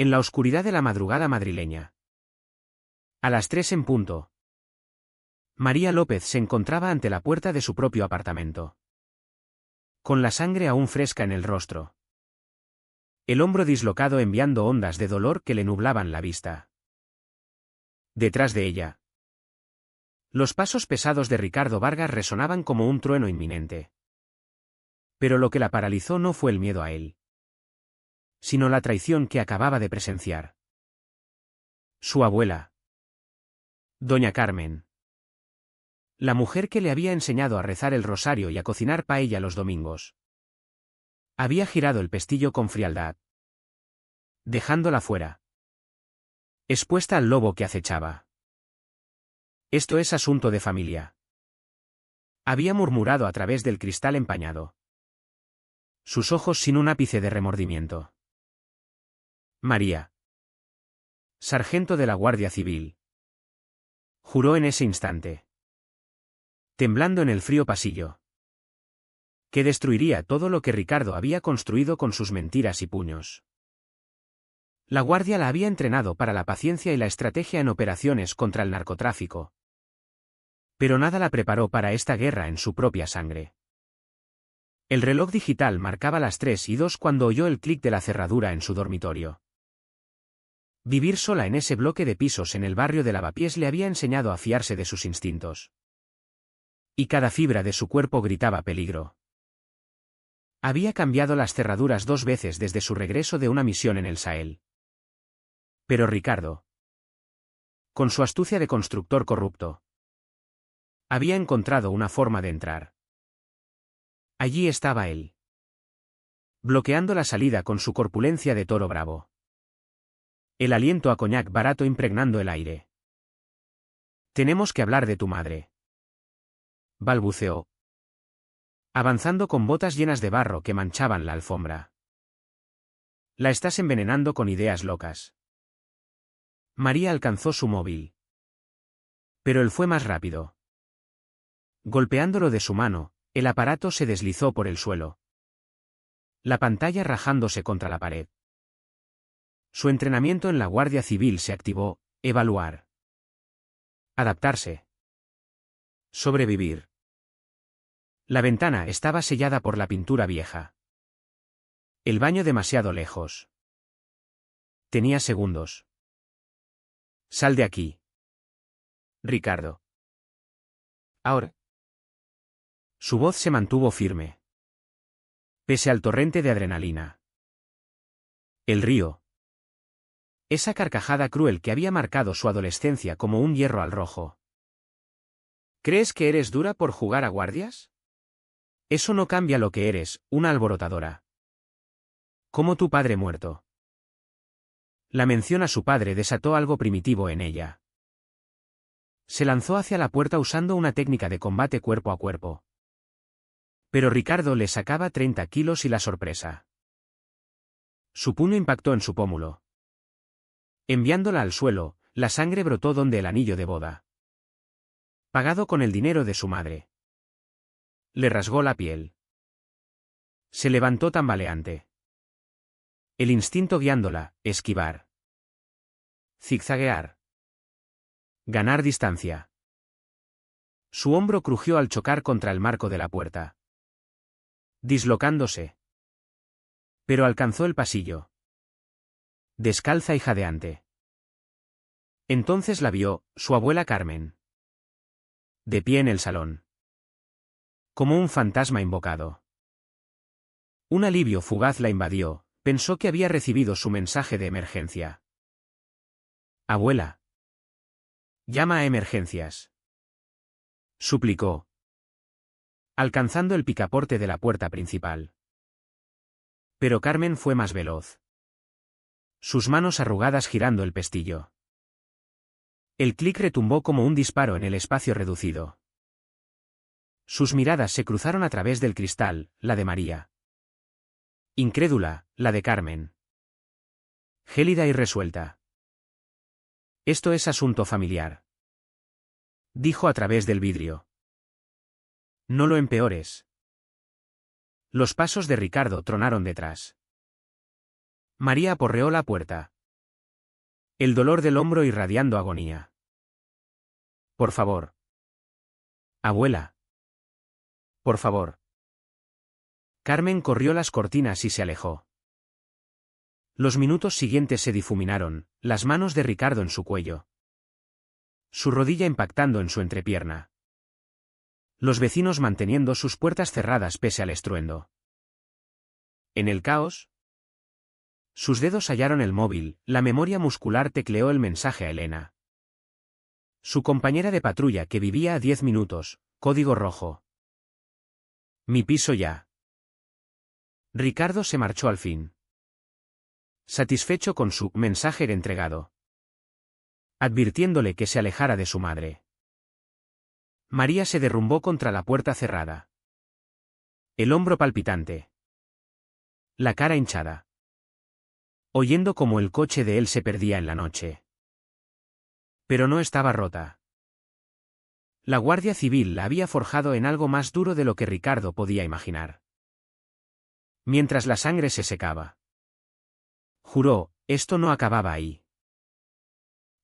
En la oscuridad de la madrugada madrileña. A las 3 en punto. María López se encontraba ante la puerta de su propio apartamento. Con la sangre aún fresca en el rostro. El hombro dislocado enviando ondas de dolor que le nublaban la vista. Detrás de ella. Los pasos pesados de Ricardo Vargas resonaban como un trueno inminente. Pero lo que la paralizó no fue el miedo a él, sino la traición que acababa de presenciar. Su abuela. Doña Carmen. La mujer que le había enseñado a rezar el rosario y a cocinar paella los domingos. Había girado el pestillo con frialdad, dejándola fuera, expuesta al lobo que acechaba. Esto es asunto de familia. Había murmurado a través del cristal empañado. Sus ojos sin un ápice de remordimiento. María. Sargento de la Guardia Civil. Juró en ese instante, temblando en el frío pasillo, que destruiría todo lo que Ricardo había construido con sus mentiras y puños. La Guardia la había entrenado para la paciencia y la estrategia en operaciones contra el narcotráfico. Pero nada la preparó para esta guerra en su propia sangre. El reloj digital marcaba las 3:02 cuando oyó el clic de la cerradura en su dormitorio. Vivir sola en ese bloque de pisos en el barrio de Lavapiés le había enseñado a fiarse de sus instintos. Y cada fibra de su cuerpo gritaba peligro. Había cambiado las cerraduras 2 veces desde su regreso de una misión en el Sahel. Pero Ricardo, con su astucia de constructor corrupto, había encontrado una forma de entrar. Allí estaba él, bloqueando la salida con su corpulencia de toro bravo. El aliento a coñac barato impregnando el aire. «Tenemos que hablar de tu madre», balbuceó, avanzando con botas llenas de barro que manchaban la alfombra. «La estás envenenando con ideas locas». María alcanzó su móvil. Pero él fue más rápido. Golpeándolo de su mano, el aparato se deslizó por el suelo, la pantalla rajándose contra la pared. Su entrenamiento en la Guardia Civil se activó. Evaluar. Adaptarse. Sobrevivir. La ventana estaba sellada por la pintura vieja. El baño demasiado lejos. Tenía segundos. Sal de aquí, Ricardo. Ahora. Su voz se mantuvo firme, pese al torrente de adrenalina. El río. Esa carcajada cruel que había marcado su adolescencia como un hierro al rojo. ¿Crees que eres dura por jugar a guardias? Eso no cambia lo que eres, una alborotadora. Como tu padre muerto. La mención a su padre desató algo primitivo en ella. Se lanzó hacia la puerta usando una técnica de combate cuerpo a cuerpo. Pero Ricardo le sacaba 30 kilos y la sorpresa. Su puño impactó en su pómulo. Enviándola al suelo, la sangre brotó donde el anillo de boda, pagado con el dinero de su madre, le rasgó la piel. Se levantó tambaleante. El instinto guiándola, esquivar. Zigzaguear. Ganar distancia. Su hombro crujió al chocar contra el marco de la puerta, dislocándose. Pero alcanzó el pasillo, descalza y jadeante. Entonces la vio, su abuela Carmen, de pie en el salón, como un fantasma invocado. Un alivio fugaz la invadió, pensó que había recibido su mensaje de emergencia. Abuela. Llama a emergencias, suplicó, alcanzando el picaporte de la puerta principal. Pero Carmen fue más veloz, sus manos arrugadas girando el pestillo. El clic retumbó como un disparo en el espacio reducido. Sus miradas se cruzaron a través del cristal, la de María. Incrédula, la de Carmen. Gélida y resuelta. Esto es asunto familiar, dijo a través del vidrio. No lo empeores. Los pasos de Ricardo tronaron detrás. María aporreó la puerta. El dolor del hombro irradiando agonía. Por favor. Abuela. Por favor. Carmen corrió las cortinas y se alejó. Los minutos siguientes se difuminaron, las manos de Ricardo en su cuello. Su rodilla impactando en su entrepierna. Los vecinos manteniendo sus puertas cerradas pese al estruendo. En el caos, sus dedos hallaron el móvil, la memoria muscular tecleó el mensaje a Elena. Su compañera de patrulla que vivía a 10 minutos, código rojo. Mi piso ya. Ricardo se marchó al fin. Satisfecho con su mensaje entregado. Advirtiéndole que se alejara de su madre. María se derrumbó contra la puerta cerrada. El hombro palpitante. La cara hinchada. Oyendo cómo el coche de él se perdía en la noche. Pero no estaba rota. La Guardia Civil la había forjado en algo más duro de lo que Ricardo podía imaginar. Mientras la sangre se secaba. Juró, esto no acababa ahí.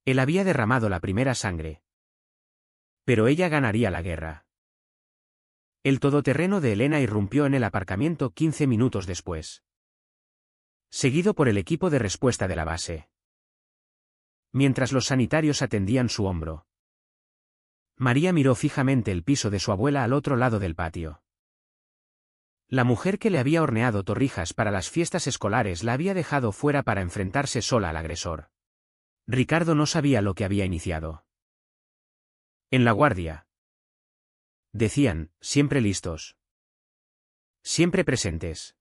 Él había derramado la primera sangre. Pero ella ganaría la guerra. El todoterreno de Elena irrumpió en el aparcamiento 15 minutos después. Seguido por el equipo de respuesta de la base. Mientras los sanitarios atendían su hombro. María miró fijamente el piso de su abuela al otro lado del patio. La mujer que le había horneado torrijas para las fiestas escolares la había dejado fuera para enfrentarse sola al agresor. Ricardo no sabía lo que había iniciado. En la guardia. Decían, siempre listos. Siempre presentes.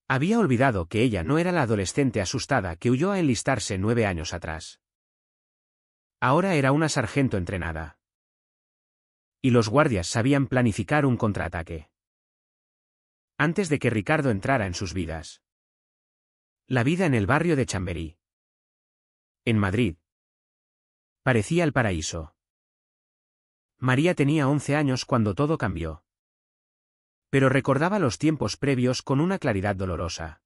Había olvidado que ella no era la adolescente asustada que huyó a enlistarse 9 años atrás. Ahora era una sargento entrenada. Y los guardias sabían planificar un contraataque. Antes de que Ricardo entrara en sus vidas. La vida en el barrio de Chamberí. En Madrid. Parecía el paraíso. María tenía 11 años cuando todo cambió. Pero recordaba los tiempos previos con una claridad dolorosa.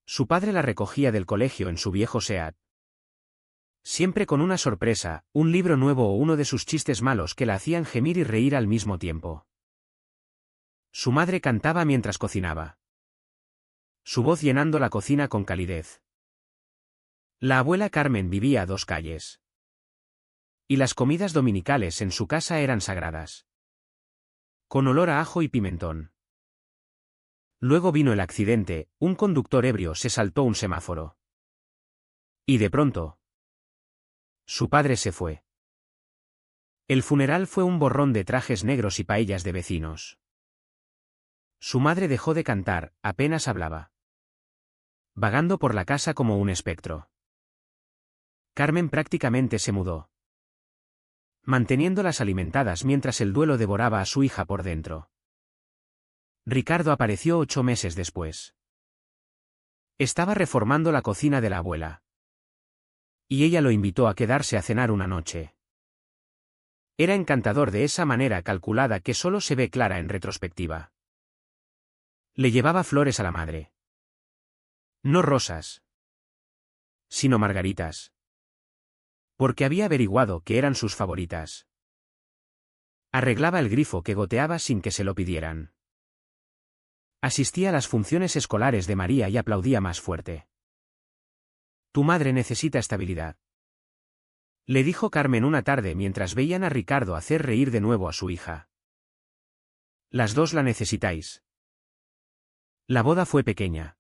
Su padre la recogía del colegio en su viejo Seat. Siempre con una sorpresa, un libro nuevo o uno de sus chistes malos que la hacían gemir y reír al mismo tiempo. Su madre cantaba mientras cocinaba. Su voz llenando la cocina con calidez. La abuela Carmen vivía a 2 calles. Y las comidas dominicales en su casa eran sagradas. Con olor a ajo y pimentón. Luego vino el accidente, un conductor ebrio se saltó un semáforo. Y de pronto. Su padre se fue. El funeral fue un borrón de trajes negros y paellas de vecinos. Su madre dejó de cantar, apenas hablaba. Vagando por la casa como un espectro. Carmen prácticamente se mudó. Manteniéndolas alimentadas mientras el duelo devoraba a su hija por dentro. Ricardo apareció 8 meses después. Estaba reformando la cocina de la abuela. Y ella lo invitó a quedarse a cenar una noche. Era encantador de esa manera calculada que solo se ve clara en retrospectiva. Le llevaba flores a la madre. No rosas. Sino margaritas. Porque había averiguado que eran sus favoritas. Arreglaba el grifo que goteaba sin que se lo pidieran. Asistía a las funciones escolares de María y aplaudía más fuerte. Tu madre necesita estabilidad. Le dijo Carmen una tarde mientras veían a Ricardo hacer reír de nuevo a su hija. Las dos la necesitáis. La boda fue pequeña.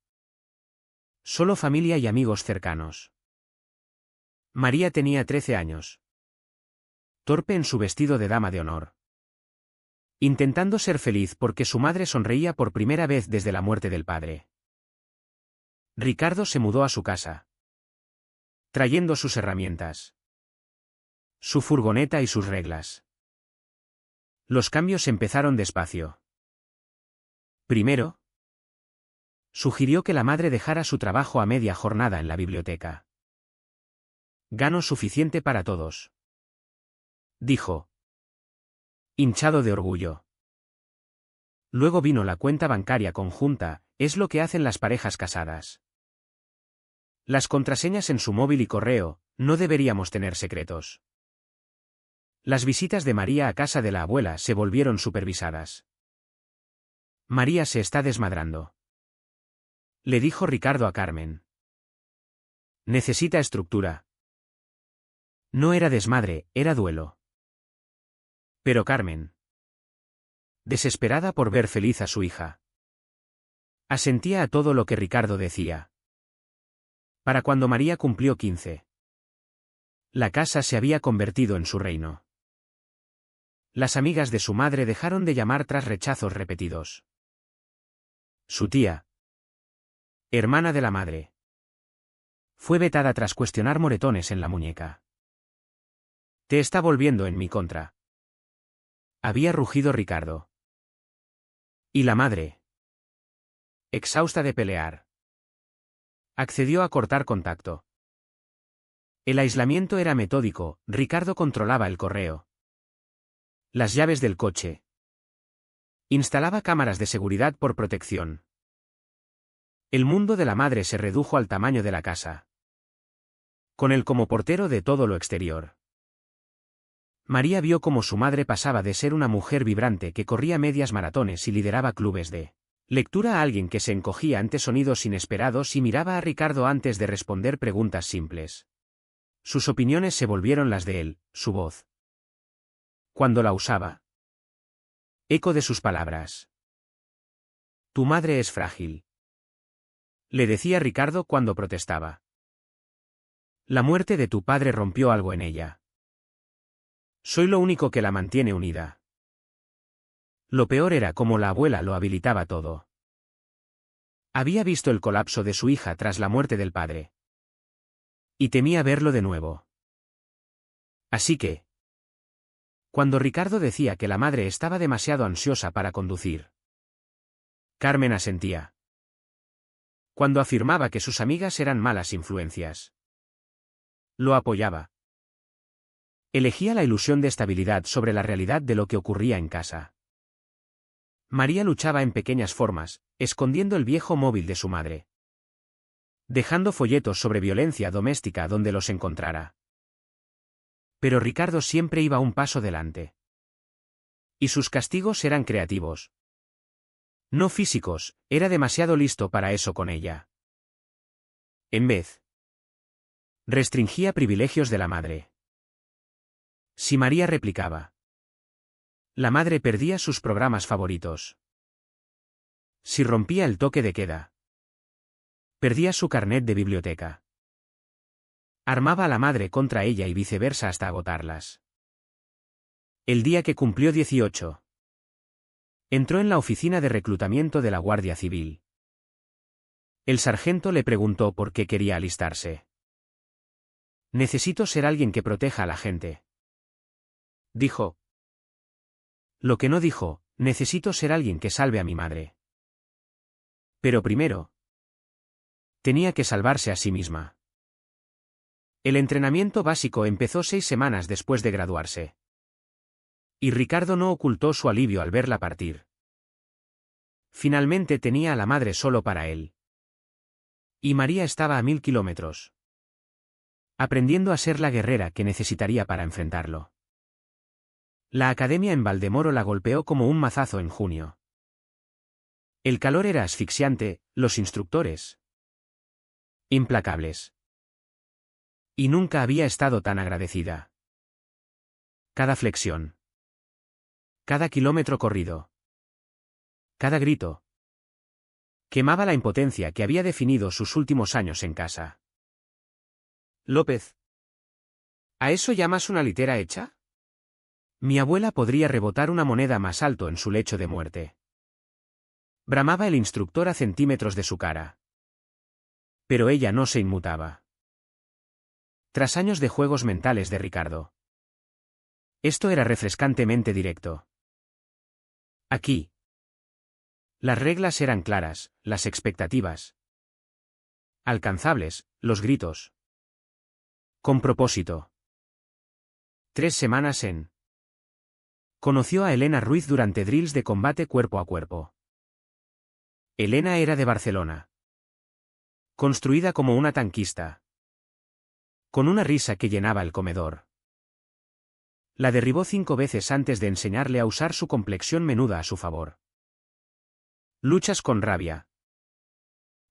Solo familia y amigos cercanos. María tenía 13 años. Torpe en su vestido de dama de honor. Intentando ser feliz porque su madre sonreía por primera vez desde la muerte del padre. Ricardo se mudó a su casa. Trayendo sus herramientas. Su furgoneta y sus reglas. Los cambios empezaron despacio. Primero, sugirió que la madre dejara su trabajo a media jornada en la biblioteca. Gano suficiente para todos. Dijo. Hinchado de orgullo. Luego vino la cuenta bancaria conjunta, es lo que hacen las parejas casadas. Las contraseñas en su móvil y correo, no deberíamos tener secretos. Las visitas de María a casa de la abuela se volvieron supervisadas. María se está desmadrando, le dijo Ricardo a Carmen. Necesita estructura. No era desmadre, era duelo. Pero Carmen, desesperada por ver feliz a su hija, asentía a todo lo que Ricardo decía. Para cuando María cumplió 15, la casa se había convertido en su reino. Las amigas de su madre dejaron de llamar tras rechazos repetidos. Su tía, hermana de la madre, fue vetada tras cuestionar moretones en la muñeca. Te está volviendo en mi contra, había rugido Ricardo. Y la madre, exhausta de pelear, accedió a cortar contacto. El aislamiento era metódico, Ricardo controlaba el correo, las llaves del coche. Instalaba cámaras de seguridad por protección. El mundo de la madre se redujo al tamaño de la casa, con él como portero de todo lo exterior. María vio cómo su madre pasaba de ser una mujer vibrante que corría medias maratones y lideraba clubes de lectura a alguien que se encogía ante sonidos inesperados y miraba a Ricardo antes de responder preguntas simples. Sus opiniones se volvieron las de él, su voz, cuando la usaba, eco de sus palabras. Tu madre es frágil, le decía Ricardo cuando protestaba. La muerte de tu padre rompió algo en ella. Soy lo único que la mantiene unida. Lo peor era cómo la abuela lo habilitaba todo. Había visto el colapso de su hija tras la muerte del padre. Y temía verlo de nuevo. Así que, cuando Ricardo decía que la madre estaba demasiado ansiosa para conducir, Carmen asentía. Cuando afirmaba que sus amigas eran malas influencias, lo apoyaba. Elegía la ilusión de estabilidad sobre la realidad de lo que ocurría en casa. María luchaba en pequeñas formas, escondiendo el viejo móvil de su madre, dejando folletos sobre violencia doméstica donde los encontrara. Pero Ricardo siempre iba un paso delante. Y sus castigos eran creativos. No físicos, era demasiado listo para eso con ella. En vez, restringía privilegios de la madre. Si María replicaba, la madre perdía sus programas favoritos. Si rompía el toque de queda, perdía su carnet de biblioteca. Armaba a la madre contra ella y viceversa hasta agotarlas. El día que cumplió 18, entró en la oficina de reclutamiento de la Guardia Civil. El sargento le preguntó por qué quería alistarse. Necesito ser alguien que proteja a la gente, dijo. Lo que no dijo, necesito ser alguien que salve a mi madre. Pero primero, tenía que salvarse a sí misma. El entrenamiento básico empezó 6 semanas después de graduarse. Y Ricardo no ocultó su alivio al verla partir. Finalmente tenía a la madre solo para él. Y María estaba a 1000 kilómetros, aprendiendo a ser la guerrera que necesitaría para enfrentarlo. La academia en Valdemoro la golpeó como un mazazo en junio. El calor era asfixiante, los instructores implacables. Y nunca había estado tan agradecida. Cada flexión, cada kilómetro corrido, cada grito, quemaba la impotencia que había definido sus últimos años en casa. López, ¿a eso llamas una litera hecha? Mi abuela podría rebotar una moneda más alto en su lecho de muerte. Bramaba el instructor a centímetros de su cara. Pero ella no se inmutaba. Tras años de juegos mentales de Ricardo, esto era refrescantemente directo. Aquí, las reglas eran claras, las expectativas alcanzables, los gritos. Con propósito. 3 semanas en. Conoció a Elena Ruiz durante drills de combate cuerpo a cuerpo. Elena era de Barcelona. Construida como una tanquista. Con una risa que llenaba el comedor. La derribó 5 veces antes de enseñarle a usar su complexión menuda a su favor. Luchas con rabia.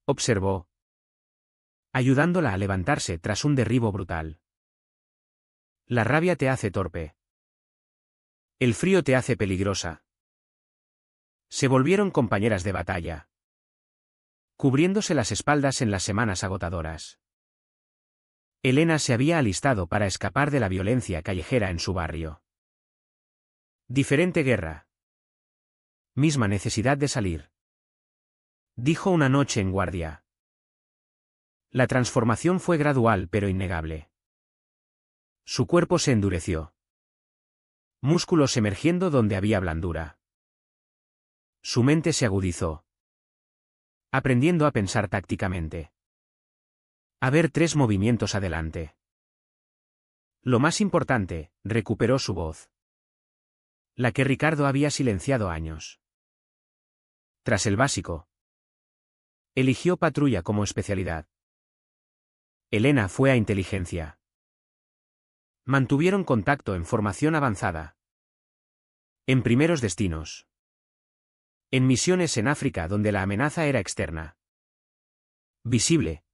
Observó. Ayudándola a levantarse tras un derribo brutal. La rabia te hace torpe. El frío te hace peligrosa. Se volvieron compañeras de batalla. Cubriéndose las espaldas en las semanas agotadoras. Elena se había alistado para escapar de la violencia callejera en su barrio. Diferente guerra. Misma necesidad de salir. Dijo una noche en guardia. La transformación fue gradual pero innegable. Su cuerpo se endureció. Músculos emergiendo donde había blandura. Su mente se agudizó. Aprendiendo a pensar tácticamente. A ver 3 movimientos adelante. Lo más importante, recuperó su voz. La que Ricardo había silenciado años. Tras el básico. Eligió patrulla como especialidad. Elena fue a inteligencia. Mantuvieron contacto en formación avanzada. En primeros destinos. En misiones en África donde la amenaza era externa. Visible.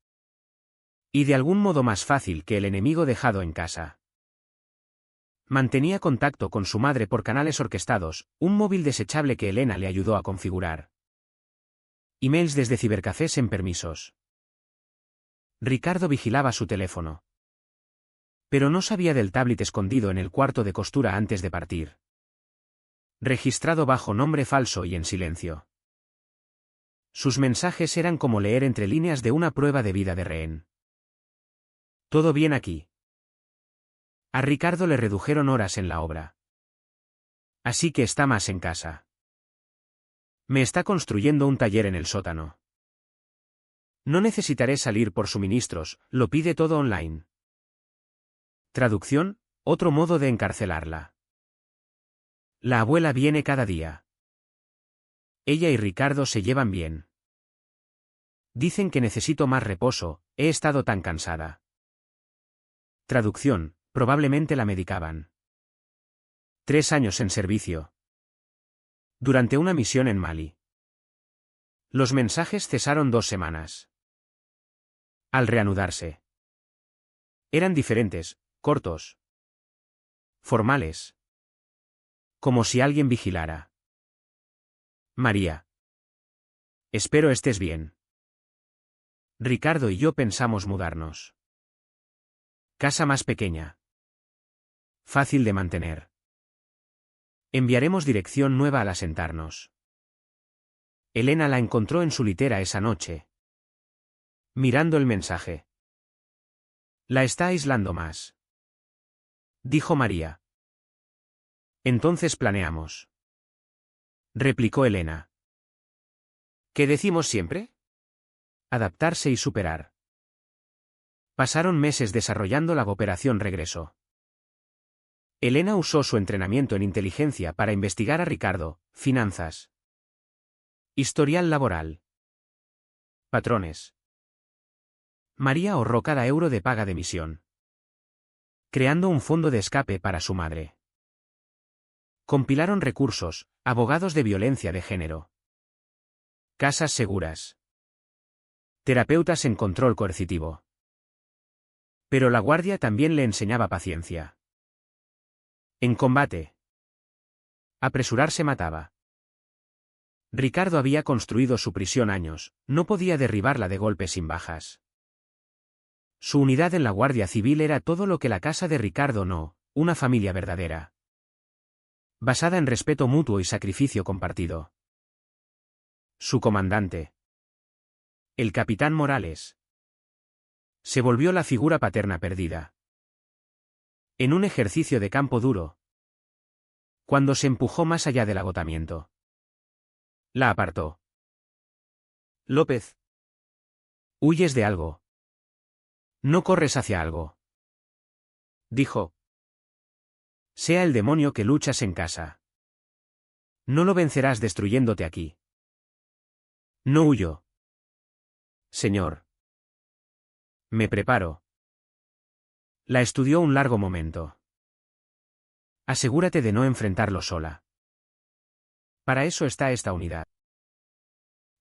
Y de algún modo más fácil que el enemigo dejado en casa. Mantenía contacto con su madre por canales orquestados, un móvil desechable que Elena le ayudó a configurar. Emails desde cibercafés en permisos. Ricardo vigilaba su teléfono. Pero no sabía del tablet escondido en el cuarto de costura antes de partir. Registrado bajo nombre falso y en silencio. Sus mensajes eran como leer entre líneas de una prueba de vida de rehén. ¿Todo bien aquí? A Ricardo le redujeron horas en la obra. Así que está más en casa. Me está construyendo un taller en el sótano. No necesitaré salir por suministros, lo pide todo online. Traducción, otro modo de encarcelarla. La abuela viene cada día. Ella y Ricardo se llevan bien. Dicen que necesito más reposo, he estado tan cansada. Traducción, probablemente la medicaban. 3 años en servicio. Durante una misión en Mali. Los mensajes cesaron 2 semanas. Al reanudarse. Eran diferentes, cortos. Formales. Como si alguien vigilara. María. Espero estés bien. Ricardo y yo pensamos mudarnos. Casa más pequeña. Fácil de mantener. Enviaremos dirección nueva al asentarnos. Elena la encontró en su litera esa noche. Mirando el mensaje. La está aislando más. Dijo María. Entonces planeamos. Replicó Elena. ¿Qué decimos siempre? Adaptarse y superar. Pasaron meses desarrollando la operación Regreso. Elena usó su entrenamiento en inteligencia para investigar a Ricardo, finanzas. Historial laboral. Patrones. María ahorró cada euro de paga de misión. Creando un fondo de escape para su madre. Compilaron recursos, abogados de violencia de género. Casas seguras. Terapeutas en control coercitivo. Pero la guardia también le enseñaba paciencia. En combate. Apresurarse mataba. Ricardo había construido su prisión años, no podía derribarla de golpe sin bajas. Su unidad en la Guardia Civil era todo lo que la casa de Ricardo no, una familia verdadera. Basada en respeto mutuo y sacrificio compartido. Su comandante. El capitán Morales. Se volvió la figura paterna perdida. En un ejercicio de campo duro. Cuando se empujó más allá del agotamiento. La apartó. López. Huyes de algo. No corres hacia algo. Dijo. Sea el demonio que luchas en casa. No lo vencerás destruyéndote aquí. No huyo. Señor. Me preparo. La estudió un largo momento. Asegúrate de no enfrentarlo sola. Para eso está esta unidad.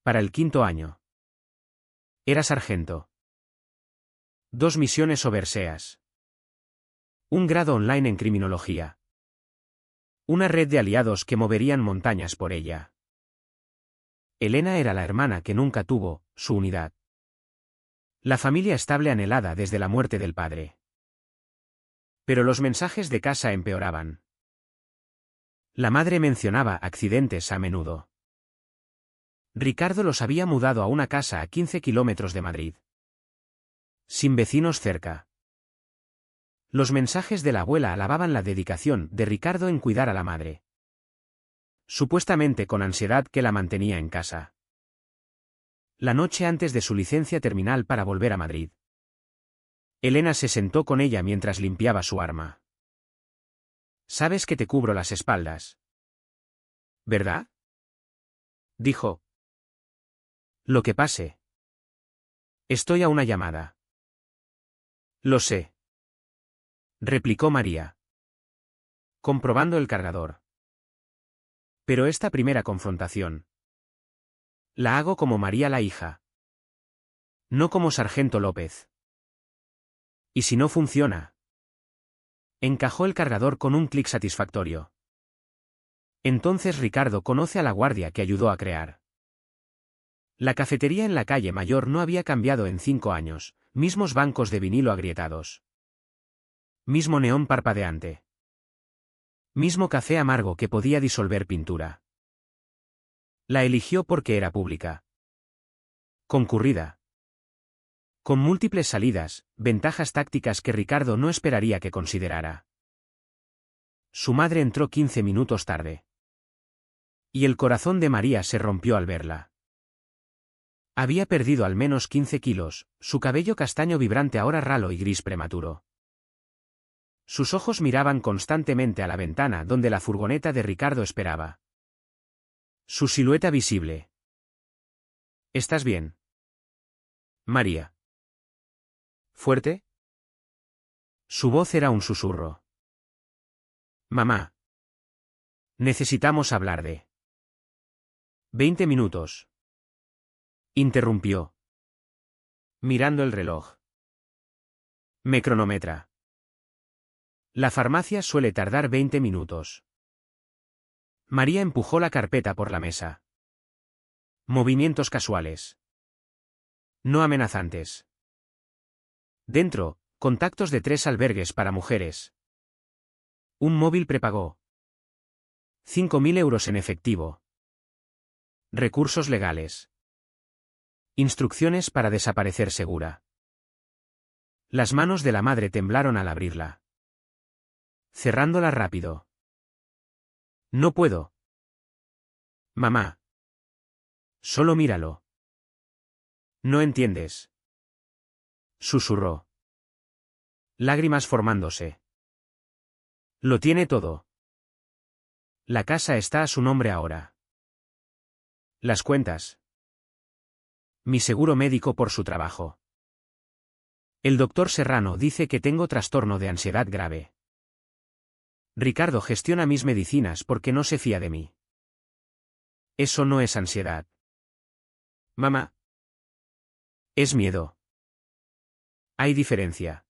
Para el 5.º año. Era sargento. 2 misiones overseas. Un grado online en criminología. Una red de aliados que moverían montañas por ella. Elena era la hermana que nunca tuvo, su unidad. La familia estable anhelada desde la muerte del padre. Pero los mensajes de casa empeoraban. La madre mencionaba accidentes a menudo. Ricardo los había mudado a una casa a 15 kilómetros de Madrid. Sin vecinos cerca. Los mensajes de la abuela alababan la dedicación de Ricardo en cuidar a la madre. Supuestamente con ansiedad que la mantenía en casa. La noche antes de su licencia terminal para volver a Madrid. Elena se sentó con ella mientras limpiaba su arma. «Sabes que te cubro las espaldas. ¿Verdad?», dijo. «Lo que pase. Estoy a una llamada». «Lo sé», replicó María, comprobando el cargador. «Pero esta primera confrontación la hago como María la hija. No como Sargento López. ¿Y si no funciona?». Encajó el cargador con un clic satisfactorio. Entonces Ricardo conoce a la guardia que ayudó a crear. La cafetería en la calle Mayor no había cambiado en 5 años, mismos bancos de vinilo agrietados. Mismo neón parpadeante. Mismo café amargo que podía disolver pintura. La eligió porque era pública. Concurrida. Con múltiples salidas, ventajas tácticas que Ricardo no esperaría que considerara. Su madre entró 15 minutos tarde. Y el corazón de María se rompió al verla. Había perdido al menos 15 kilos, su cabello castaño vibrante ahora ralo y gris prematuro. Sus ojos miraban constantemente a la ventana donde la furgoneta de Ricardo esperaba. Su silueta visible. «¿Estás bien, María?». «¿Fuerte?». Su voz era un susurro. «Mamá. Necesitamos hablar de». «20 minutos», interrumpió, mirando el reloj. «Me cronometra. La farmacia suele tardar 20 minutos». María empujó la carpeta por la mesa. Movimientos casuales. No amenazantes. Dentro, contactos de 3 albergues para mujeres. Un móvil prepago. 5.000 euros en efectivo. Recursos legales. Instrucciones para desaparecer segura. Las manos de la madre temblaron al abrirla. Cerrándola rápido. «No puedo. Mamá. Solo míralo». «No entiendes», susurró. Lágrimas formándose. «Lo tiene todo. La casa está a su nombre ahora. Las cuentas. Mi seguro médico por su trabajo. El doctor Serrano dice que tengo trastorno de ansiedad grave. Ricardo gestiona mis medicinas porque no se fía de mí. Eso no es ansiedad. Mamá. Es miedo. Hay diferencia».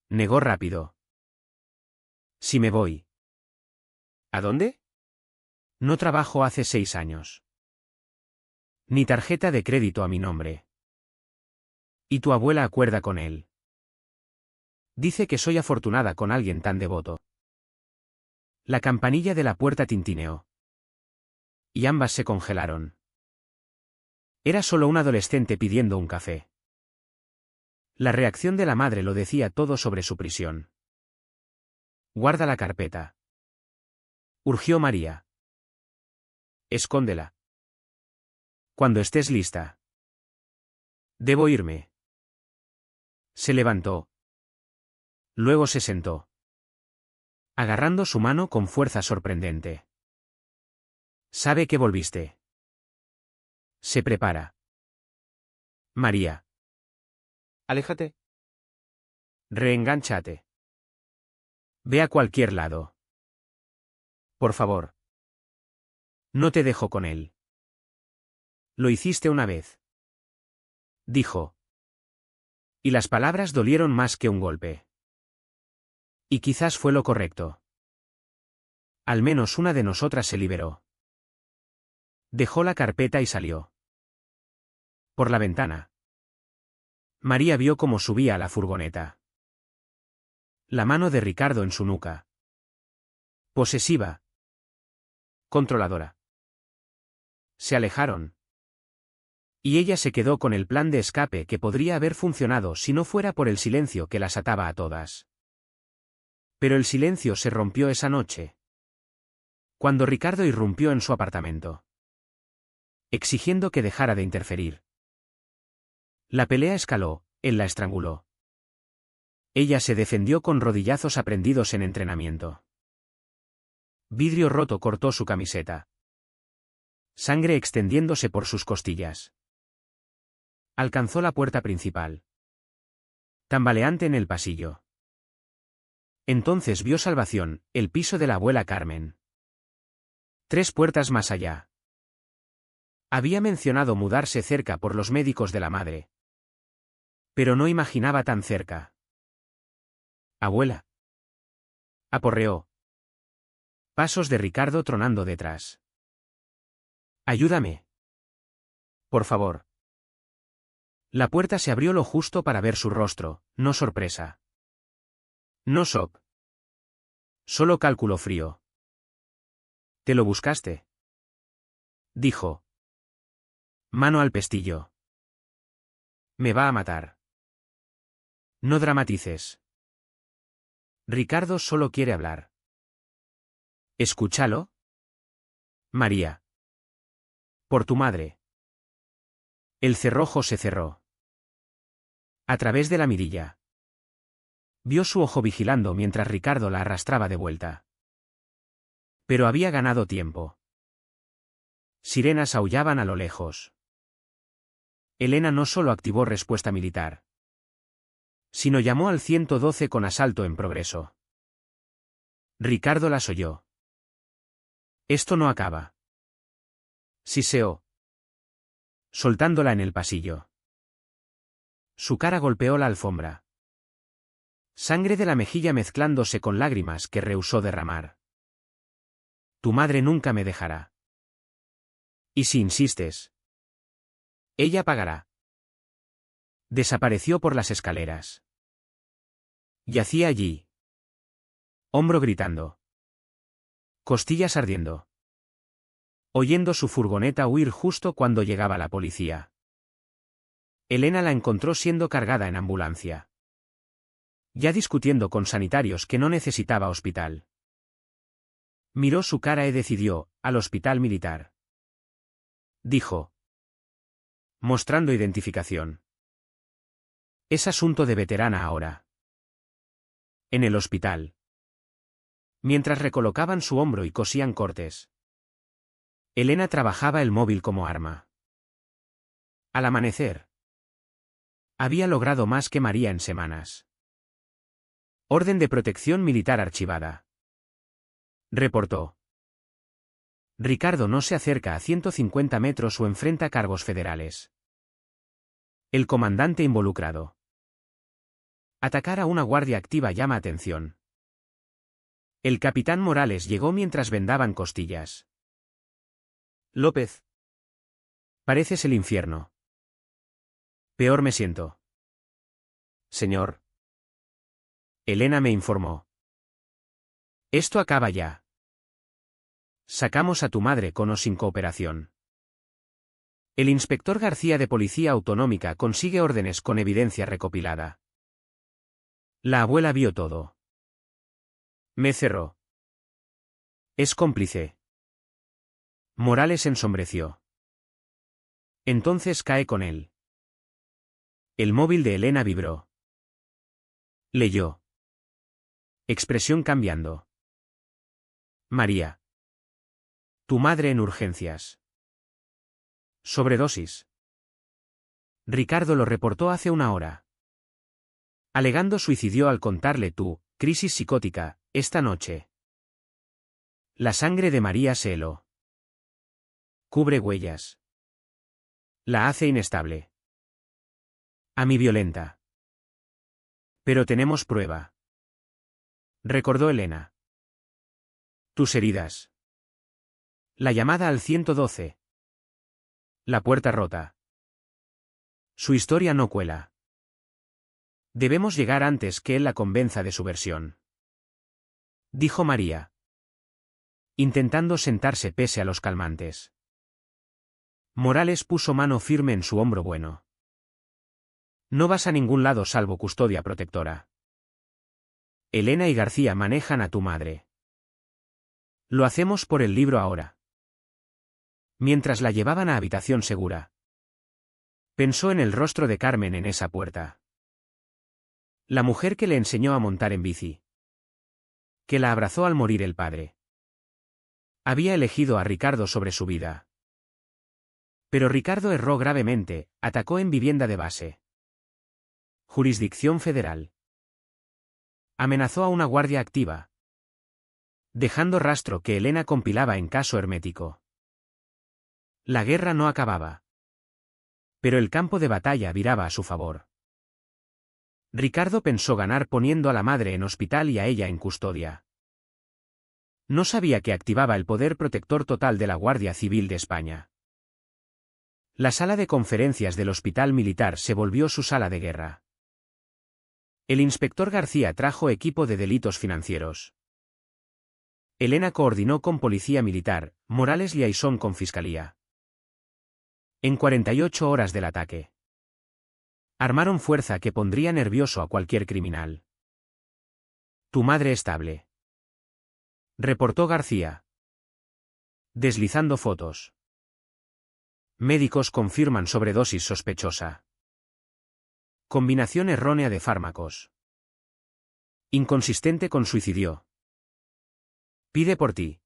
Negó rápido. «Si me voy». «¿A dónde?». «No trabajo hace 6 años. Ni tarjeta de crédito a mi nombre. Y tu abuela acuerda con él. Dice que soy afortunada con alguien tan devoto». La campanilla de la puerta tintineó. Y ambas se congelaron. Era solo un adolescente pidiendo un café. La reacción de la madre lo decía todo sobre su prisión. «Guarda la carpeta», urgió María. «Escóndela. Cuando estés lista». «Debo irme». Se levantó. Luego se sentó, agarrando su mano con fuerza sorprendente. «Sabe que volviste. Se prepara». «María». Aléjate. Reengánchate. Ve a cualquier lado. Por favor. No te dejo con él. Lo hiciste una vez. Dijo. Y las palabras dolieron más que un golpe. Y quizás fue lo correcto. Al menos una de nosotras se liberó. Dejó la carpeta y salió. Por la ventana. María vio cómo subía a la furgoneta. La mano de Ricardo en su nuca. Posesiva. Controladora. Se alejaron. Y ella se quedó con el plan de escape que podría haber funcionado si no fuera por el silencio que las ataba a todas. Pero el silencio se rompió esa noche, cuando Ricardo irrumpió en su apartamento, exigiendo que dejara de interferir. La pelea escaló, él la estranguló. Ella se defendió con rodillazos aprendidos en entrenamiento. Vidrio roto cortó su camiseta. Sangre extendiéndose por sus costillas. Alcanzó la puerta principal. Tambaleante en el pasillo. Entonces vio salvación, el piso de la abuela Carmen. 3 puertas más allá. Había mencionado mudarse cerca por los médicos de la madre. Pero no imaginaba tan cerca. Abuela. Aporreó. Pasos de Ricardo tronando detrás. Ayúdame. Por favor. La puerta se abrió lo justo para ver su rostro, no sorpresa. No shock. Solo cálculo frío. ¿Te lo buscaste? Dijo. Mano al pestillo. Me va a matar. No dramatices. Ricardo solo quiere hablar. Escúchalo. María. Por tu madre. El cerrojo se cerró. A través de la mirilla. Vio su ojo vigilando mientras Ricardo la arrastraba de vuelta. Pero había ganado tiempo. Sirenas aullaban a lo lejos. Elena no solo activó respuesta militar, sino llamó al 112 con asalto en progreso. Ricardo las oyó. Esto no acaba. Siseó, soltándola en el pasillo. Su cara golpeó la alfombra. Sangre de la mejilla mezclándose con lágrimas que rehusó derramar. Tu madre nunca me dejará. Y si insistes, ella pagará. Desapareció por las escaleras. Yacía allí. Hombro gritando. Costillas ardiendo. Oyendo su furgoneta huir justo cuando llegaba la policía. Elena la encontró siendo cargada en ambulancia. Ya discutiendo con sanitarios que no necesitaba hospital. Miró su cara y decidió, al hospital militar. Dijo. Mostrando identificación. Es asunto de veterana ahora. En el hospital. Mientras recolocaban su hombro y cosían cortes. Elena trabajaba el móvil como arma. Al amanecer. Había logrado más que María en semanas. Orden de protección militar archivada. Reportó. Ricardo no se acerca a 150 metros o enfrenta cargos federales. El comandante involucrado. Atacar a una guardia activa llama atención. El capitán Morales llegó mientras vendaban costillas. López. Pareces el infierno. Peor me siento. Señor. Elena me informó. Esto acaba ya. Sacamos a tu madre con o sin cooperación. El inspector García de Policía Autonómica consigue órdenes con evidencia recopilada. La abuela vio todo. Me cerró. Es cómplice. Morales ensombreció. Entonces cae con él. El móvil de Elena vibró. Leyó. Expresión cambiando. María. Tu madre en urgencias. Sobredosis. Ricardo lo reportó hace una hora. Alegando suicidió al contarle tu crisis psicótica, esta noche. La sangre de María se heló. Cubre huellas. La hace inestable. A mí violenta. Pero tenemos prueba. Recordó Elena. Tus heridas. La llamada al 112. La puerta rota. Su historia no cuela. Debemos llegar antes que él la convenza de su versión. Dijo María, intentando sentarse pese a los calmantes. Morales puso mano firme en su hombro bueno. No vas a ningún lado salvo custodia protectora. Elena y García manejan a tu madre. Lo hacemos por el libro ahora. Mientras la llevaban a habitación segura. Pensó en el rostro de Carmen en esa puerta. La mujer que le enseñó a montar en bici. Que la abrazó al morir el padre. Había elegido a Ricardo sobre su vida. Pero Ricardo erró gravemente, atacó en vivienda de base. Jurisdicción federal. Amenazó a una guardia activa. Dejando rastro que Elena compilaba en caso hermético. La guerra no acababa. Pero el campo de batalla viraba a su favor. Ricardo pensó ganar poniendo a la madre en hospital y a ella en custodia. No sabía que activaba el poder protector total de la Guardia Civil de España. La sala de conferencias del hospital militar se volvió su sala de guerra. El inspector García trajo equipo de delitos financieros. Elena coordinó con Policía Militar, Morales liaisón con Fiscalía. En 48 horas del ataque. Armaron fuerza que pondría nervioso a cualquier criminal. Tu madre estable. Reportó García. Deslizando fotos. Médicos confirman sobredosis sospechosa. Combinación errónea de fármacos. Inconsistente con suicidio. Pide por ti.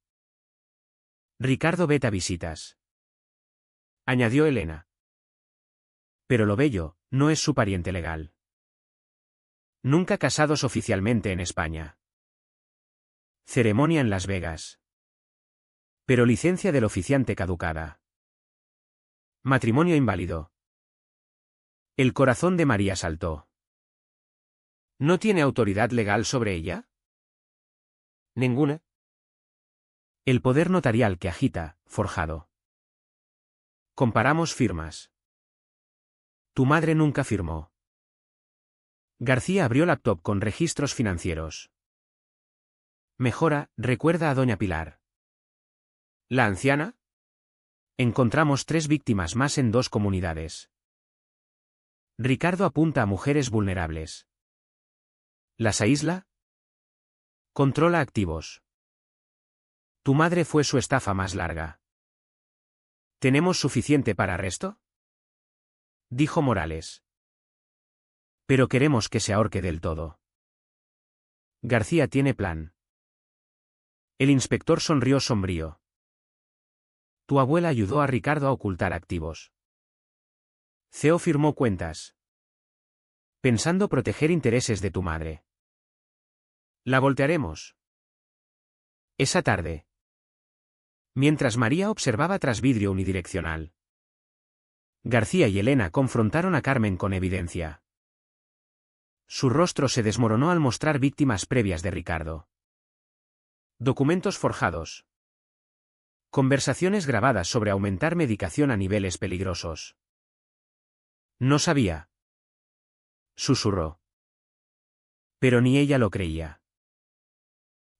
Ricardo veta visitas. Añadió Elena. Pero lo bello, no es su pariente legal. Nunca casados oficialmente en España. Ceremonia en Las Vegas. Pero licencia del oficiante caducada. Matrimonio inválido. El corazón de María saltó. ¿No tiene autoridad legal sobre ella? Ninguna. El poder notarial que agita, forjado. Comparamos firmas. Tu madre nunca firmó. García abrió laptop con registros financieros. Mejora, recuerda a doña Pilar. ¿La anciana? Encontramos 3 víctimas más en 2 comunidades. Ricardo apunta a mujeres vulnerables. ¿Las aísla? Controla activos. Tu madre fue su estafa más larga. ¿Tenemos suficiente para arresto? Dijo Morales. Pero queremos que se ahorque del todo. García tiene plan. El inspector sonrió sombrío. Tu abuela ayudó a Ricardo a ocultar activos. CEO firmó cuentas. Pensando proteger intereses de tu madre. La voltearemos. Esa tarde. Mientras María observaba tras vidrio unidireccional. García y Elena confrontaron a Carmen con evidencia. Su rostro se desmoronó al mostrar víctimas previas de Ricardo. Documentos forjados. Conversaciones grabadas sobre aumentar medicación a niveles peligrosos. No sabía. Susurró. Pero ni ella lo creía.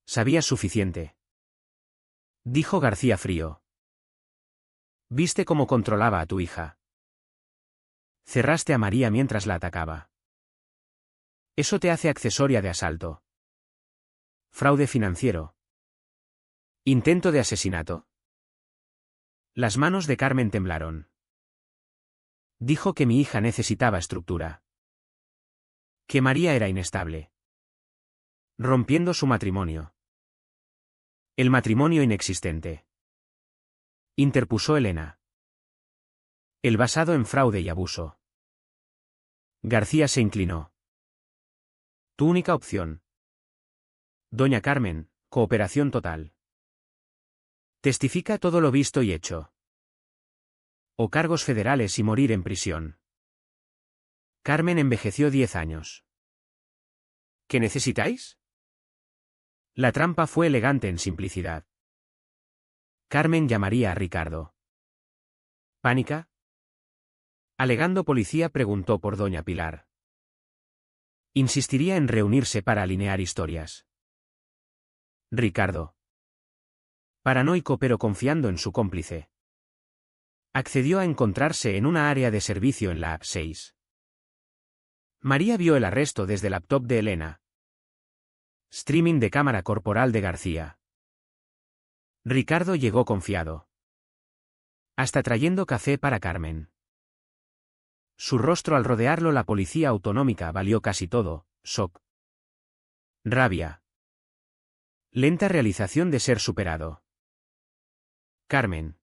Sabía suficiente. Dijo García frío. ¿Viste cómo controlaba a tu hija? Cerraste a María mientras la atacaba. Eso te hace accesoria de asalto. Fraude financiero. Intento de asesinato. Las manos de Carmen temblaron. Dijo que mi hija necesitaba estructura. Que María era inestable. Rompiendo su matrimonio. El matrimonio inexistente. Interpuso Elena. El basado en fraude y abuso. García se inclinó. Tu única opción. Doña Carmen, cooperación total. Testifica todo lo visto y hecho. O cargos federales y morir en prisión. Carmen envejeció 10 años. ¿Qué necesitáis? La trampa fue elegante en simplicidad. Carmen llamaría a Ricardo. ¿Pánica? Alegando policía preguntó por doña Pilar. Insistiría en reunirse para alinear historias. Ricardo. Paranoico pero confiando en su cómplice. Accedió a encontrarse en una área de servicio en la App 6. María vio el arresto desde el laptop de Elena. Streaming de cámara corporal de García. Ricardo llegó confiado. Hasta trayendo café para Carmen. Su rostro al rodearlo la policía autonómica valió casi todo, shock. Rabia. Lenta realización de ser superado. Carmen.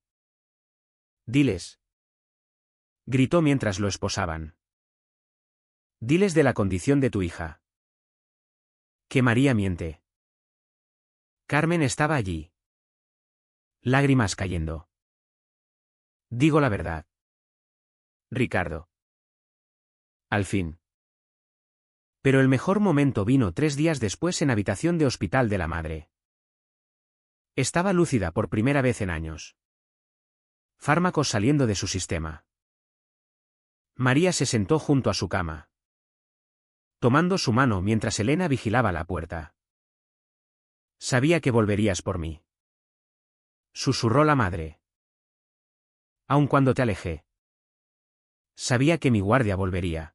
Diles. Gritó mientras lo esposaban. Diles de la condición de tu hija. Que María miente. Carmen estaba allí. Lágrimas cayendo. Digo la verdad. Ricardo. Al fin. Pero el mejor momento vino 3 días después en habitación de hospital de la madre. Estaba lúcida por primera vez en años. Fármacos saliendo de su sistema. María se sentó junto a su cama. Tomando su mano mientras Elena vigilaba la puerta. Sabía que volverías por mí. Susurró la madre. Aun cuando te alejé. Sabía que mi guardia volvería.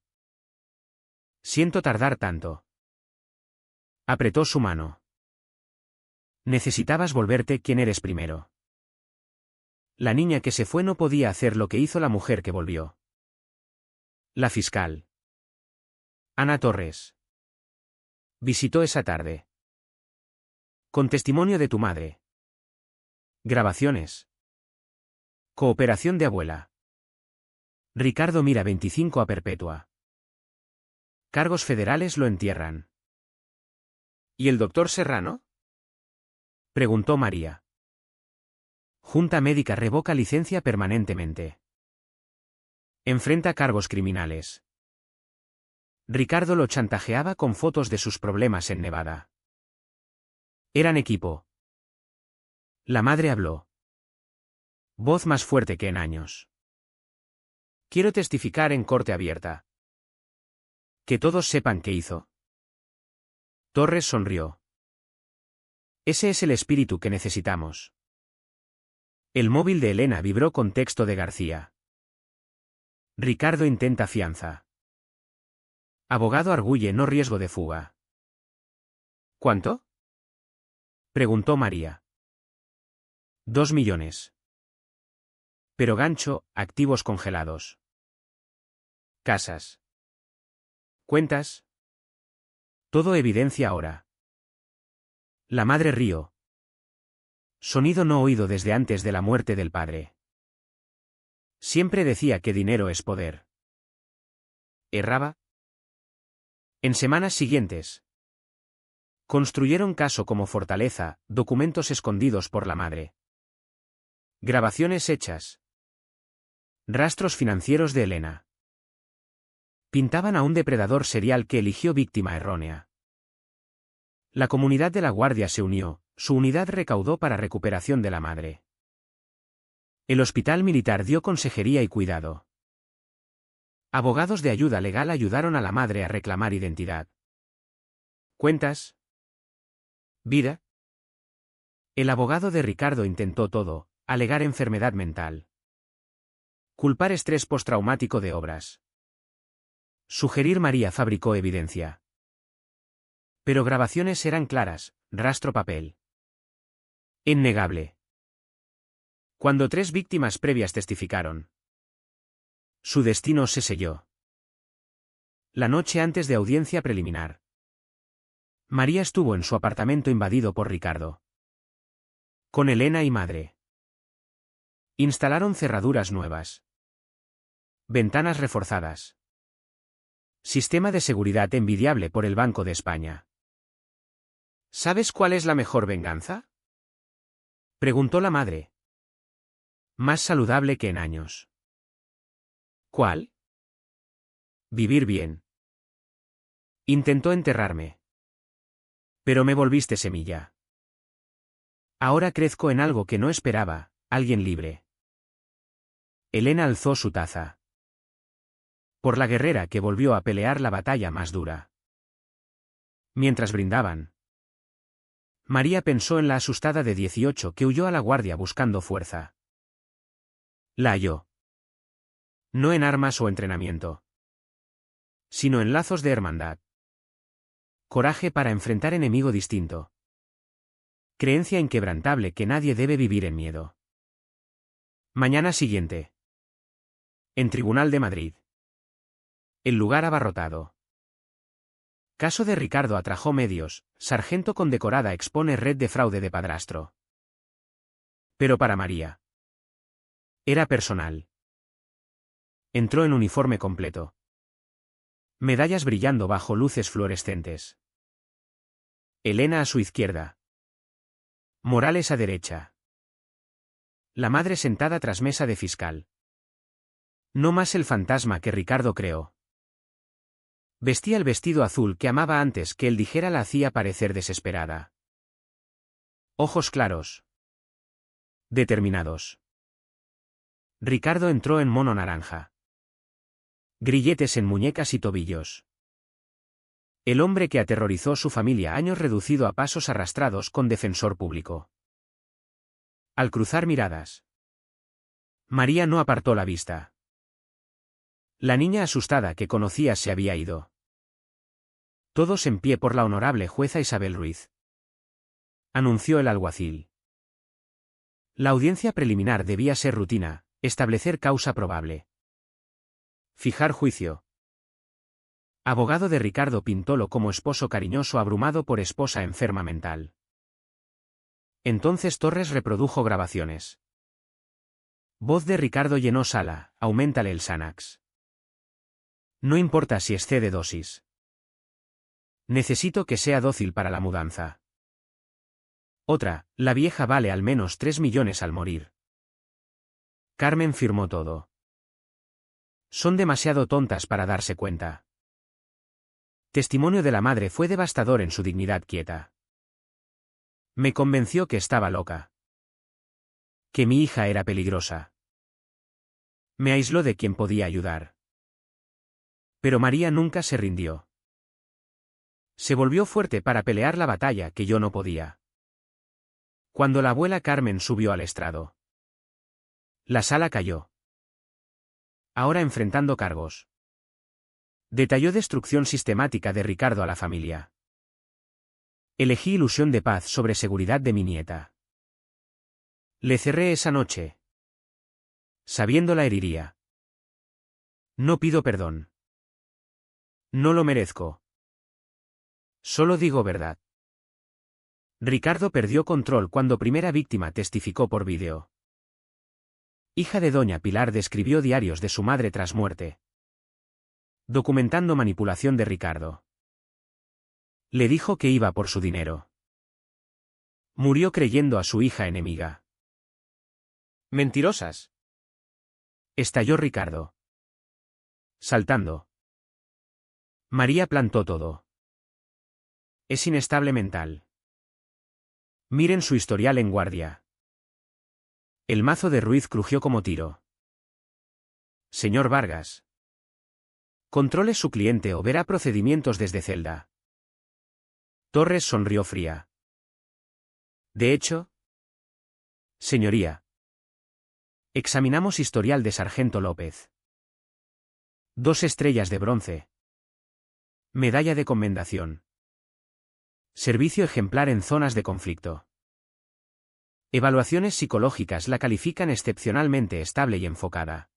Siento tardar tanto. Apretó su mano. Necesitabas volverte quien eres primero. La niña que se fue no podía hacer lo que hizo la mujer que volvió. La fiscal. Ana Torres. Visitó esa tarde. Con testimonio de tu madre. Grabaciones. Cooperación de abuela. Ricardo mira 25 a perpetua. Cargos federales lo entierran. ¿Y el doctor Serrano? Preguntó María. Junta médica revoca licencia permanentemente. Enfrenta cargos criminales. Ricardo lo chantajeaba con fotos de sus problemas en Nevada. Eran equipo. La madre habló. Voz más fuerte que en años. Quiero testificar en corte abierta. Que todos sepan qué hizo. Torres sonrió. Ese es el espíritu que necesitamos. El móvil de Elena vibró con texto de García. Ricardo intenta fianza. Abogado arguye no riesgo de fuga. ¿Cuánto? Preguntó María. 2 millones. Pero gancho, activos congelados. Casas. Cuentas. Todo evidencia ahora. La madre rió. Sonido no oído desde antes de la muerte del padre. Siempre decía que dinero es poder. ¿Erraba? En semanas siguientes. Construyeron caso como fortaleza, documentos escondidos por la madre. Grabaciones hechas. Rastros financieros de Elena. Pintaban a un depredador serial que eligió víctima errónea. La comunidad de la Guardia se unió, su unidad recaudó para recuperación de la madre. El hospital militar dio consejería y cuidado. Abogados de ayuda legal ayudaron a la madre a reclamar identidad. ¿Cuentas? ¿Vida? El abogado de Ricardo intentó todo, alegar enfermedad mental. Culpar estrés postraumático de obras. Sugerir María fabricó evidencia. Pero grabaciones eran claras, rastro papel. Innegable. Cuando 3 víctimas previas testificaron. Su destino se selló. La noche antes de audiencia preliminar. María estuvo en su apartamento invadido por Ricardo. Con Elena y madre. Instalaron cerraduras nuevas. Ventanas reforzadas. Sistema de seguridad envidiable por el Banco de España. ¿Sabes cuál es la mejor venganza? Preguntó la madre. Más saludable que en años. ¿Cuál? Vivir bien. Intentó enterrarme. Pero me volviste semilla. Ahora crezco en algo que no esperaba, alguien libre. Elena alzó su taza. Por la guerrera que volvió a pelear la batalla más dura. Mientras brindaban, María pensó en la asustada de 18 que huyó a la guardia buscando fuerza. La halló. No en armas o entrenamiento, sino en lazos de hermandad. Coraje para enfrentar enemigo distinto. Creencia inquebrantable que nadie debe vivir en miedo. Mañana siguiente. En Tribunal de Madrid. El lugar abarrotado. Caso de Ricardo atrajo medios, sargento condecorada expone red de fraude de padrastro. Pero para María. Era personal. Entró en uniforme completo. Medallas brillando bajo luces fluorescentes. Elena a su izquierda. Morales a derecha. La madre sentada tras mesa de fiscal. No más el fantasma que Ricardo creó. Vestía el vestido azul que amaba antes que él dijera, la hacía parecer desesperada. Ojos claros. Determinados. Ricardo entró en mono naranja. Grilletes en muñecas y tobillos. El hombre que aterrorizó su familia años, reducido a pasos arrastrados con defensor público. Al cruzar miradas, María no apartó la vista. La niña asustada que conocía se había ido. Todos en pie por la honorable jueza Isabel Ruiz. Anunció el alguacil. La audiencia preliminar debía ser rutina, establecer causa probable. Fijar juicio. Abogado de Ricardo Pintolo como esposo cariñoso abrumado por esposa enferma mental. Entonces Torres reprodujo grabaciones. Voz de Ricardo llenó sala, auméntale el Xanax. No importa si excede dosis. Necesito que sea dócil para la mudanza. Otra, la vieja vale al menos 3 millones al morir. Carmen firmó todo. Son demasiado tontas para darse cuenta. Testimonio de la madre fue devastador en su dignidad quieta. Me convenció que estaba loca. Que mi hija era peligrosa. Me aisló de quien podía ayudar. Pero María nunca se rindió. Se volvió fuerte para pelear la batalla que yo no podía. Cuando la abuela Carmen subió al estrado, la sala cayó. Ahora enfrentando cargos. Detalló destrucción sistemática de Ricardo a la familia. Elegí ilusión de paz sobre seguridad de mi nieta. Le cerré esa noche. Sabiendo la heriría. No pido perdón. No lo merezco. Solo digo verdad. Ricardo perdió control cuando primera víctima testificó por vídeo. Hija de doña Pilar describió diarios de su madre tras muerte. Documentando manipulación de Ricardo. Le dijo que iba por su dinero. Murió creyendo a su hija enemiga. Mentirosas. Estalló Ricardo. Saltando. María plantó todo. Es inestable mental. Miren su historial en guardia. El mazo de Ruiz crujió como tiro. Señor Vargas. Controle su cliente o verá procedimientos desde celda. Torres sonrió fría. De hecho, señoría. Examinamos historial de Sargento López. 2 estrellas de bronce. Medalla de commendación. Servicio ejemplar en zonas de conflicto. Evaluaciones psicológicas la califican excepcionalmente estable y enfocada.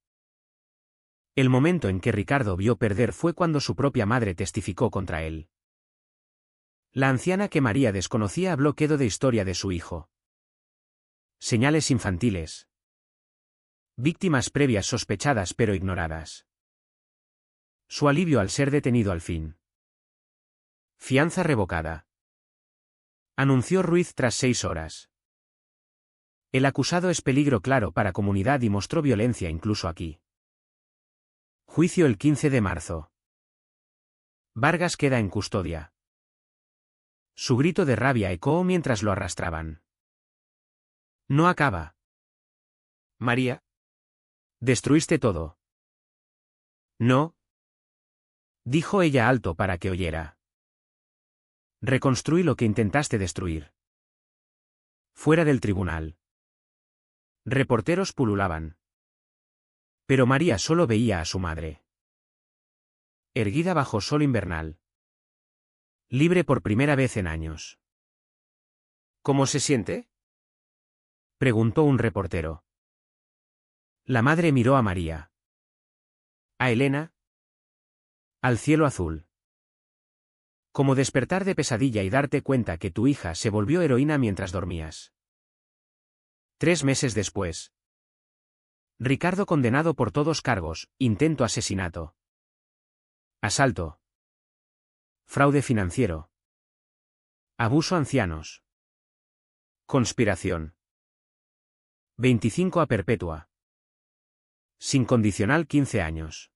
El momento en que Ricardo vio perder fue cuando su propia madre testificó contra él. La anciana que María desconocía habló quedo de historia de su hijo. Señales infantiles. Víctimas previas sospechadas pero ignoradas. Su alivio al ser detenido al fin. Fianza revocada. Anunció Ruiz tras 6 horas. El acusado es peligro claro para comunidad y mostró violencia incluso aquí. Juicio el 15 de marzo. Vargas queda en custodia. Su grito de rabia ecoó mientras lo arrastraban. No acaba. María. Destruiste todo. No. Dijo ella alto para que oyera. Reconstruí lo que intentaste destruir. Fuera del tribunal. Reporteros pululaban. Pero María solo veía a su madre. Erguida bajo sol invernal. Libre por primera vez en años. ¿Cómo se siente?, preguntó un reportero. La madre miró a María. A Elena. Al cielo azul. Como despertar de pesadilla y darte cuenta que tu hija se volvió heroína mientras dormías. 3 meses después. Ricardo condenado por todos cargos: intento asesinato, asalto, fraude financiero, abuso a ancianos, conspiración. 25 a perpetua. Sin condicional 15 años.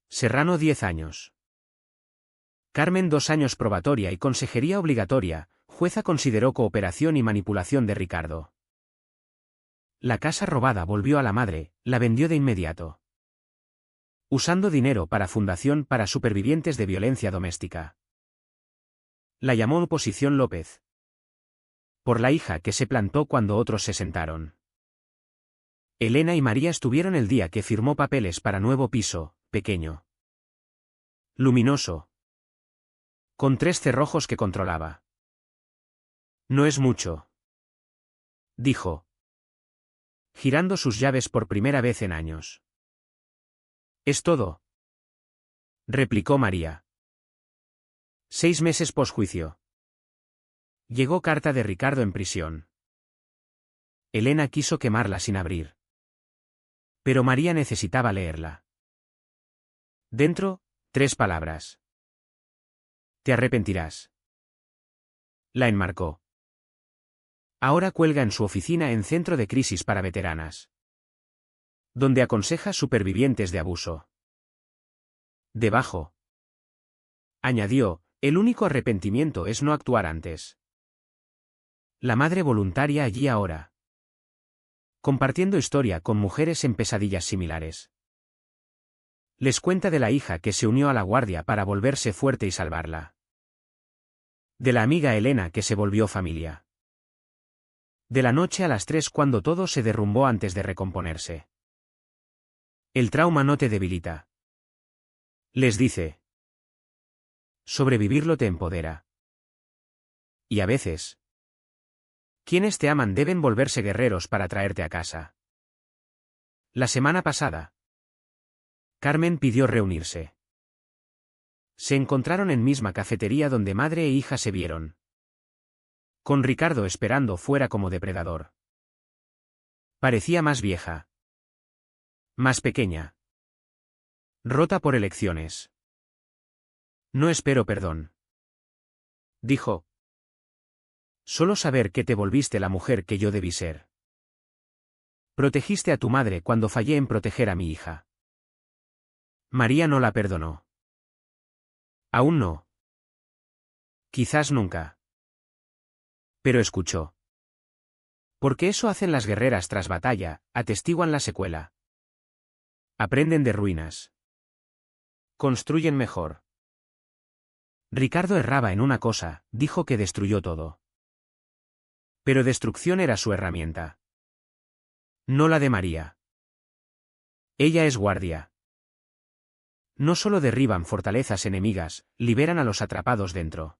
Serrano 10 años. Carmen 2 años probatoria y consejería obligatoria. Jueza consideró cooperación y manipulación de Ricardo. La casa robada volvió a la madre, la vendió de inmediato. Usando dinero para fundación para supervivientes de violencia doméstica. La llamó oposición López. Por la hija que se plantó cuando otros se sentaron. Elena y María estuvieron el día que firmó papeles para nuevo piso, pequeño. Luminoso. Con 3 cerrojos que controlaba. No es mucho, dijo, girando sus llaves por primera vez en años. Es todo, replicó María. 6 meses posjuicio. Llegó carta de Ricardo en prisión. Elena quiso quemarla sin abrir. Pero María necesitaba leerla. Dentro, 3 palabras. Te arrepentirás. La enmarcó. Ahora cuelga en su oficina en Centro de Crisis para Veteranas, donde aconseja supervivientes de abuso. Debajo, añadió, el único arrepentimiento es no actuar antes. La madre voluntaria allí ahora, compartiendo historia con mujeres en pesadillas similares. Les cuenta de la hija que se unió a la guardia para volverse fuerte y salvarla. De la amiga Elena que se volvió familia. De la noche a las 3 cuando todo se derrumbó antes de recomponerse. El trauma no te debilita. Les dice. Sobrevivirlo te empodera. Y a veces. Quienes te aman deben volverse guerreros para traerte a casa. La semana pasada. Carmen pidió reunirse. Se encontraron en misma cafetería donde madre e hija se vieron. Con Ricardo esperando fuera como depredador. Parecía más vieja. Más pequeña. Rota por elecciones. No espero perdón, dijo. Solo saber que te volviste la mujer que yo debí ser. Protegiste a tu madre cuando fallé en proteger a mi hija. María no la perdonó. Aún no. Quizás nunca. Pero escuchó. Porque eso hacen las guerreras tras batalla, atestiguan la secuela. Aprenden de ruinas. Construyen mejor. Ricardo erraba en una cosa, dijo que destruyó todo. Pero destrucción era su herramienta. No la de María. Ella es guardia. No solo derriban fortalezas enemigas, liberan a los atrapados dentro.